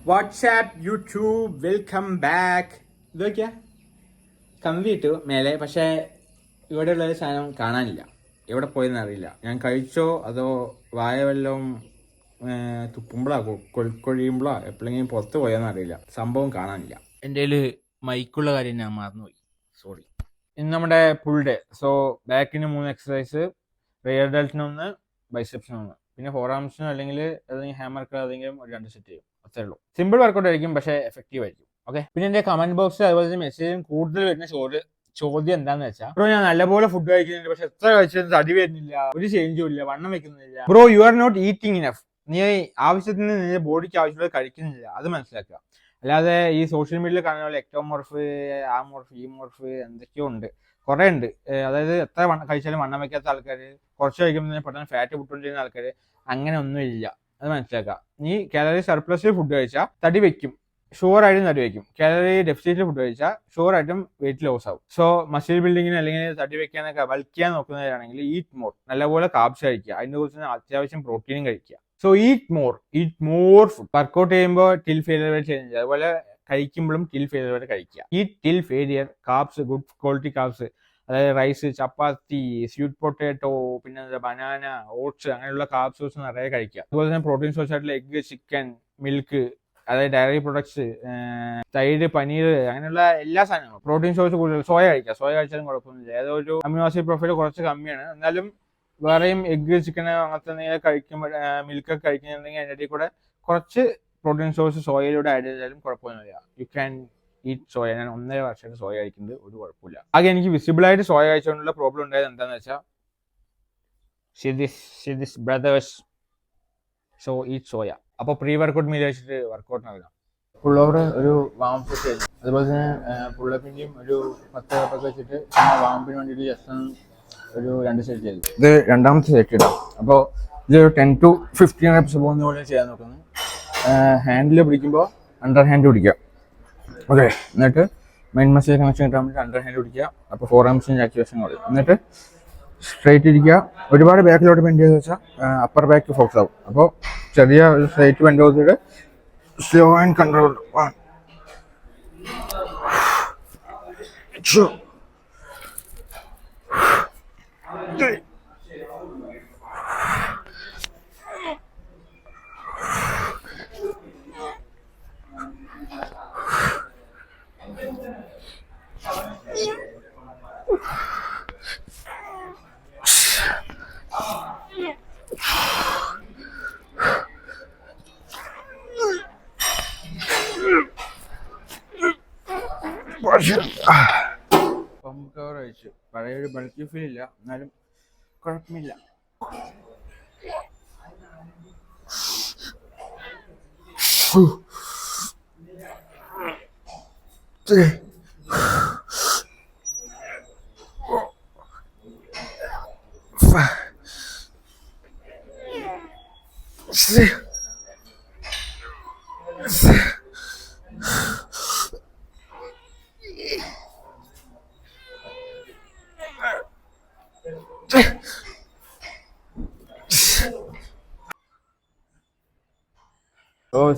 WhatsApp YouTube welcome back. ഇതൊക്കെയാ കമ്പിയിട്ടു മേലെ, പക്ഷേ ഇവിടെയുള്ള ഒരു സാധനം കാണാനില്ല. എവിടെ പോയെന്ന് അറിയില്ല. ഞാൻ കഴിച്ചോ അതോ വായ വല്ലതും തുപ്പുമ്പോഴോ കൊഴിയുമ്പോഴോ എപ്പോഴെങ്കിലും പുറത്ത് പോയെന്ന് അറിയില്ല. സംഭവം കാണാനില്ല. എൻ്റെ കയ്യിൽ മൈക്കുള്ള കാര്യം ഞാൻ മറന്നുപോയി, സോറി. ഇന്ന് നമ്മുടെ ഫുൾ ഡേ. സോ ബാക്കിന് 3 എക്സസൈസ്, റിയർ ഡെൽറ്റിന് 1, ബൈസെപ്സിന് 1, പിന്നെ ഫോർ ആംസിന് അല്ലെങ്കിൽ ഏതെങ്കിലും ഹാമർ ഏതെങ്കിലും ഒരു 2 സെറ്റ് ചെയ്യും. അത്രേ ഉള്ളൂ. സിമ്പിൾ വർക്കൗട്ട് ആയിരിക്കും, പക്ഷേ എഫക്റ്റീവ് ആയിരിക്കും. ഓക്കെ. പിന്നെ എൻ്റെ കമന്റ് ബോക്സിൽ അതുപോലെ തന്നെ മെസ്സേജും കൂടുതൽ വരുന്ന ചോദ്യം എന്താണെന്ന് വെച്ചാൽ, ബ്രോ ഞാൻ നല്ലപോലെ ഫുഡ് കഴിക്കുന്നുണ്ട്, പക്ഷെ എത്ര കഴിച്ചാലും തടി വരുന്നില്ല, ഒരു ചേഞ്ചും ഇല്ല, വണ്ണം വെക്കുന്നില്ല. Bro you are not eating enough. നീ ആവശ്യത്തിന് നിന്റെ ബോഡിക്ക് ആവശ്യമുള്ളത് കഴിക്കുന്നില്ല, അത് മനസ്സിലാക്കുക. അല്ലാതെ ഈ സോഷ്യൽ മീഡിയയിൽ കാണുന്ന പോലെ എക്ടോമോർഫ്, ആമോർഫ്, ഈമോർഫ് എന്തൊക്കെയോ ഉണ്ട്, കുറെ ഉണ്ട്. അതായത് എത്ര കഴിച്ചാലും വണ്ണം വെക്കാത്ത ആൾക്കാർ, കുറച്ച് കഴിക്കുമ്പോൾ തന്നെ പെട്ടെന്ന് ഫാറ്റ് വിട്ടുകൊണ്ടിരുന്ന ആൾക്കാർ, അങ്ങനെ ഒന്നും ഇല്ല, അത് മനസ്സിലാക്കുക. നീ കാലറി സർപ്ലസിൽ ഫുഡ് കഴിച്ചാൽ തടി വെക്കും, ഷുവർ ആയിട്ടും തടി വെക്കും. കാലറി ഡെഫിസിറ്റിൽ ഫുഡ് കഴിച്ചാൽ ഷുവർ ആയിട്ടും വെയിറ്റ് ലോസ് ആവും. സോ മസിൽ ബിൽഡിങ്ങിന് അല്ലെങ്കിൽ തടി വെക്കാനൊക്കെ ബൾക്കിയാൻ നോക്കുന്നവരാണെങ്കിൽ ഈറ്റ് മോർ, നല്ലപോലെ കാർബ്സ് കഴിക്കുക, അതിന്റെ കുറിച്ച് അത്യാവശ്യം പ്രോട്ടീനും കഴിക്കുക. So eat more food. Workout ചെയ്യുമ്പോൾ ടിൽ ഫെയിലിയർ വരെ ചെയ്യുന്നില്ല, അതുപോലെ കഴിക്കുമ്പോഴും ടിൽ ഫെയിലിയർ വരെ കഴിക്കുക. Eat till failure. Carbs, good quality carbs, അതായത് റൈസ്, ചപ്പാത്തി, സ്വീറ്റ് പൊട്ടാറ്റോ, പിന്നെ ബനാന, ഓട്സ്, അങ്ങനെയുള്ള കാർബ് സോഴ്സ് നിറയെ കഴിക്കുക. അതുപോലെ തന്നെ പ്രോട്ടീൻ സോഴ്സ് ആയിട്ടുള്ള എഗ്, ചിക്കൻ, മിൽക്ക്, അതായത് ഡയറി പ്രൊഡക്ട്സ്, തൈര്, പനീർ, അങ്ങനെയുള്ള എല്ലാ സാധനങ്ങളും. പ്രോട്ടീൻ സോഴ്സ് കൂടുതൽ സോയ കഴിക്കുക. സോയ കഴിച്ചാലും കുഴപ്പമൊന്നുമില്ല. ഏതൊരു അമിനോ ആസിഡ് പ്രൊഫൈൽ കുറച്ച് കമ്മിയാണ്, എന്നാലും വേറെയും എഗ്, ചിക്കൻ അങ്ങനത്തെ എന്തെങ്കിലും കഴിക്കുമ്പോൾ, മിൽക്കൊക്കെ കഴിക്കുന്നുണ്ടെങ്കിൽ അതിൻ്റെ കൂടെ കുറച്ച് പ്രോട്ടീൻ സോഴ്സ് സോയയിലൂടെ ആഡ് ചെയ്താലും കുഴപ്പമൊന്നുമില്ല. You can eat soya. ഞാൻ 1.5 വർഷമായിട്ട് സോയ കഴിക്കുന്നത്, ഒരു കുഴപ്പമില്ല. ആകെ എനിക്ക് വിസിബിളായിട്ട് സോയ കഴിച്ചുകൊണ്ടുള്ള പ്രോബ്ലം ഉണ്ടായത് എന്താണെന്ന് വെച്ചാൽ, ബ്രദേഴ്സ്, സോ ഈറ്റ് സോയ. അപ്പോൾ പ്രീ വർക്കൗട്ട് മീൽ കഴിച്ചിട്ട് വർക്കൗട്ട് നൽകാം. ഫുൾ ഓവർ ഒരു വാം സെറ്റ് ചെയ്തു, അതുപോലെ തന്നെ പുള്ളപ്പിൻ്റെയും ഒരു 10 കപ്പൊക്കെ വെച്ചിട്ട് വാമ്പിന് വേണ്ടിയിട്ട് ജസ്റ്റ് ഒരു 2 സെറ്റ് ചെയ്തു. ഇത് രണ്ടാമത്തെ സെറ്റ് ഇടാം. അപ്പോൾ ഇത് 10 to 15 റെപ്സ് പോകുന്ന പോലെ ചെയ്യാൻ നോക്കുന്നു. ഹാൻഡിൽ പിടിക്കുമ്പോൾ അണ്ടർ ഹാൻഡ് പിടിക്കുക. ഓക്കെ. എന്നിട്ട് മെയിൻ മസിൽ കണക്ഷൻ കിട്ടാൻ വേണ്ടി അണ്ടർ ഹാൻഡ് പിടിക്കുക. അപ്പോൾ ഫോർ ആംസിൻ്റെ ആക്ടിവേഷൻ കൊടുക്കും. എന്നിട്ട് സ്ട്രൈറ്റ് ഇരിക്കുക. ഒരുപാട് ബാക്കിലോട്ട് ബെൻഡ് ചെയ്ത് വെച്ചാൽ അപ്പർ ബാക്ക് ഫോക്കസ് ആവും. അപ്പോൾ ചെറിയ ഒരു സ്ട്രൈറ്റ് ബെൻഡ് ചെയ്തിട്ട് slow and control. 1 2 3 pump cover അയച്ചു. പഴയൊരു ബൾക്കി ഫീൽ ഇല്ല, എന്നാലും കുഴപ്പമില്ല.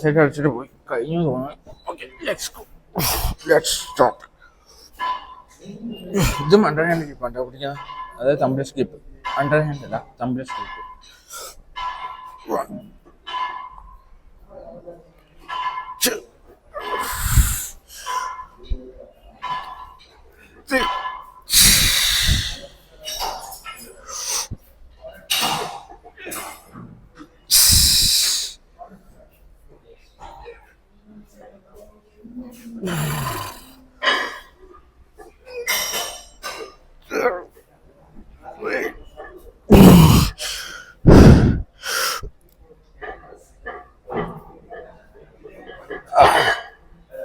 സെറ്റ് അടിച്ചിട്ട് പോയി കഴിഞ്ഞു തോന്നുന്നു. Okay, let's stop. ഇതും അണ്ടർ ഹാൻഡ് സ്കിപ്പാണ് പിടിക്കുന്നത്, അതായത് തമ്പിൾ സ്കിപ്പ്. അണ്ടർ ഹാൻഡ് അല്ല, തമ്പിൾ സ്കിപ്പ്. 1 2 3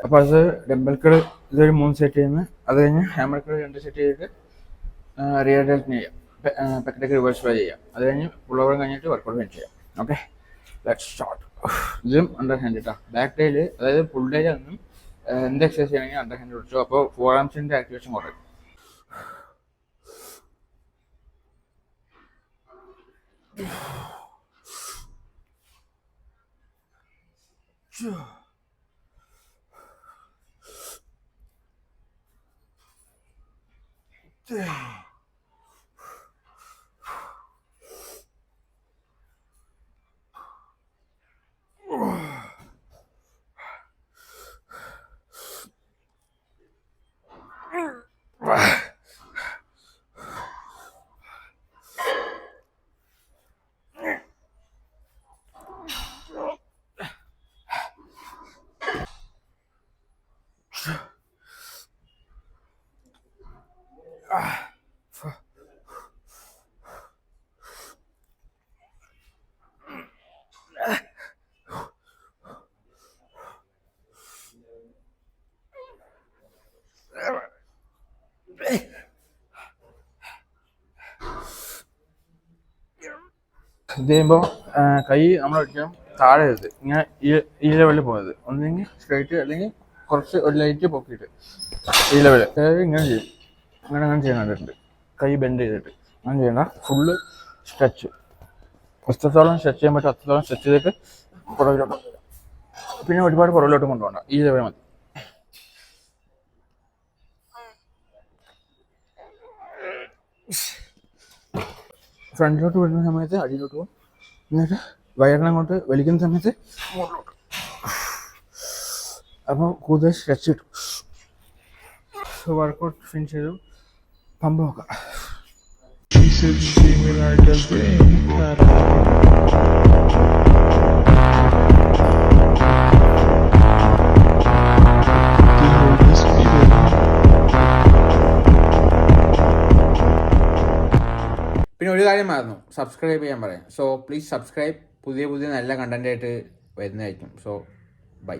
അപ്പോൾ അത് ഡംബൽക്കൾ ഇതൊരു 3 സെറ്റ് ചെയ്യുന്നു. അത് കഴിഞ്ഞ് ഹാമർക്കൾ 2 സെറ്റ് ചെയ്തിട്ട് റിയർ ഡെൽറ്റിന് ചെയ്യാം, പെക്കറ്റൊക്കെ റിവേഴ്സ് ഫ്ലൈ ചെയ്യാം. അത് കഴിഞ്ഞ് ഫുൾ ഓവർ കഴിഞ്ഞിട്ട് വർക്കൗട്ട് ഫിനിഷ് ചെയ്യാം. Okay, let's start. ഇതും അണ്ടർ ഹാൻഡ് കേട്ടോ. ബാക്ക് ഡേയിൽ, അതായത് ഫുൾ ഡേയിൽ ഒന്നും എന്ത് എക്സസൈസ് ചെയ്യണമെങ്കിൽ അണ്ടർ ഹാൻഡ് പിടിച്ചു. അപ്പോൾ ഫോർ ആംസിൻ്റെ ആക്ടിവേഷൻ കുറയും. ഇത് ചെയ്യുമ്പോൾ കൈ നമ്മൾ ഒരിക്കലും താഴെ എഴുത് ഇങ്ങനെ ഈ ലെവലിൽ പോയത് ഒന്നെങ്കിൽ സ്ട്രൈറ്റ് അല്ലെങ്കിൽ കുറച്ച് ഒരു ലൈറ്റ് പൊക്കിയിട്ട് ഈ ലെവല് അതായത് ഇങ്ങനെ ചെയ്യും അങ്ങനെ ചെയ്യാൻ കണ്ടിട്ടുണ്ട് കൈ ബെൻഡ് ചെയ്തിട്ട് അങ്ങനെ ചെയ്യണ്ട ഫുള്ള് സ്ട്രെച്ച് എത്രത്തോളം സ്ട്രെച്ച് ചെയ്യാൻ പറ്റും അത്രത്തോളം സ്ട്രെച്ച് ചെയ്തിട്ട് പുറകിലോട്ട് പിന്നെ ഒരുപാട് പുറകിലോട്ട് കൊണ്ടുപോകണ്ട ഈ ലെവൽ മതി. ഫ്രണ്ടിലോട്ട് വിടുന്ന സമയത്ത് അടിയിലോട്ട് പോകും എന്നിട്ട് വയറിനങ്ങോട്ട് വലിക്കുന്ന സമയത്ത് മുകളിലോട്ട് അപ്പോൾ കൂടുതൽ സ്ട്രെച്ച് കിട്ടും. വർക്കൗട്ട് ഫിനിഷ് ചെയ്തു പമ്പ് നോക്കാം. പിന്നെ ഒരു കാര്യം മറന്നു, സബ്സ്ക്രൈബ് ചെയ്യാൻ പറയാം. So please subscribe. പുതിയ നല്ല കണ്ടന്റ് ആയിട്ട് വരുന്നതായിരിക്കും. So by.